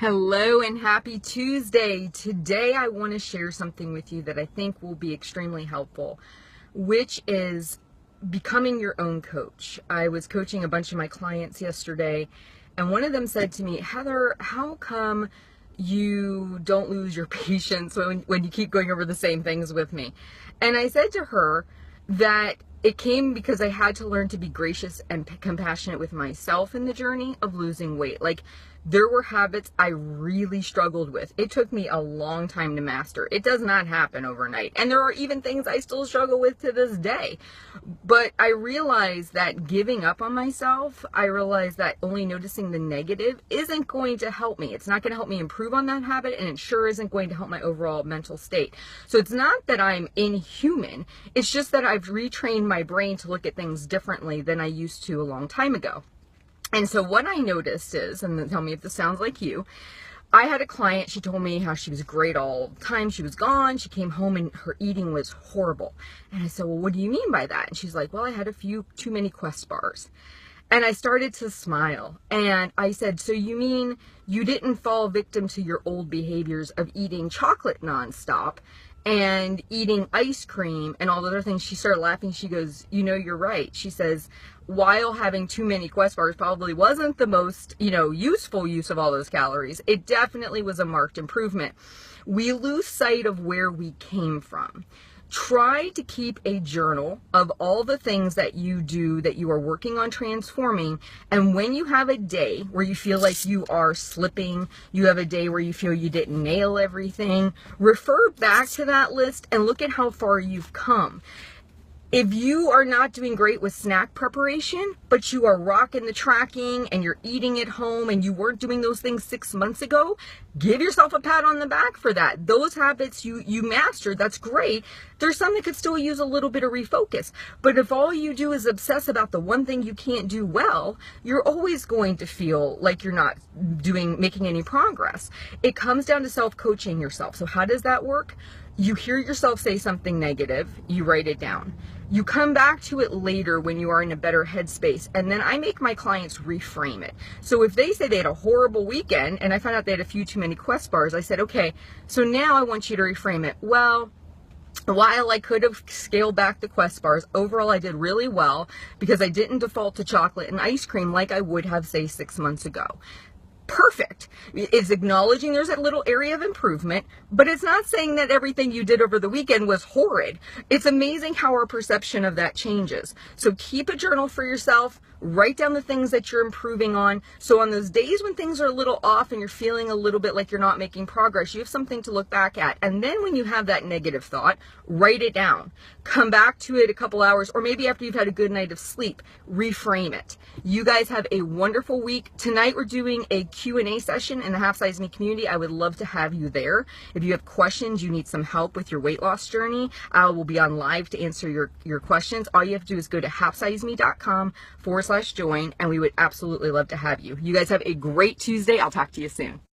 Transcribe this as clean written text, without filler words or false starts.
Hello and happy Tuesday. Today I want to share something with you that I think will be extremely helpful, which is becoming your own coach. I was coaching a bunch of my clients yesterday, and one of them said to me, Heather, how come you don't lose your patience when you keep going over the same things with me? And I said to her that it came because I had to learn to be gracious and compassionate with myself in the journey of losing weight. Like, there were habits I really struggled with. It took me a long time to master. It does not happen overnight. And there are even things I still struggle with to this day. But I realized that giving up on myself, I realized that only noticing the negative isn't going to help me. It's not going to help me improve on that habit, and it sure isn't going to help my overall mental state. So it's not that I'm inhuman. It's just that I've retrained my brain to look at things differently than I used to a long time ago. And so what I noticed is, and tell me if this sounds like you, I had a client, she told me how she was great all the time. She was gone. She came home and her eating was horrible. And I said, well, what do you mean by that? And she's like, well, I had a few too many Quest bars. And I started to smile. And I said, so you mean you didn't fall victim to your old behaviors of eating chocolate nonstop and eating ice cream and all the other things? She started laughing. She goes, you're right. She says, while having too many Quest bars probably wasn't the most, useful use of all those calories, it definitely was a marked improvement. We lose sight of where we came from. Try to keep a journal of all the things that you do that you are working on transforming. And when you have a day where you feel like you are slipping, you have a day where you feel you didn't nail everything, refer back to that list and look at how far you've come. If you are not doing great with snack preparation, but you are rocking the tracking and you're eating at home and you weren't doing those things 6 months ago, give yourself a pat on the back for that. Those habits you mastered, that's great. There's some that could still use a little bit of refocus. But if all you do is obsess about the one thing you can't do well, you're always going to feel like you're not making any progress. It comes down to self-coaching yourself. So how does that work? You hear yourself say something negative, you write it down. You come back to it later when you are in a better headspace, and then I make my clients reframe it. So if they say they had a horrible weekend and I found out they had a few too many Quest bars, I said, okay, so now I want you to reframe it. Well, while I could have scaled back the Quest bars, overall I did really well because I didn't default to chocolate and ice cream like I would have, say, 6 months ago. Perfect. It's acknowledging there's a little area of improvement, but it's not saying that everything you did over the weekend was horrid. It's amazing how our perception of that changes. So keep a journal for yourself. Write down the things that you're improving on. So on those days when things are a little off and you're feeling a little bit like you're not making progress, you have something to look back at. And then when you have that negative thought, write it down. Come back to it a couple hours, or maybe after you've had a good night of sleep, reframe it. You guys have a wonderful week. Tonight we're doing a Q&A session in the Half Size Me community. I would love to have you there. If you have questions, you need some help with your weight loss journey, I will be on live to answer your questions. All you have to do is go to halfsizeme.com/join, and we would absolutely love to have you. You guys have a great Tuesday. I'll talk to you soon.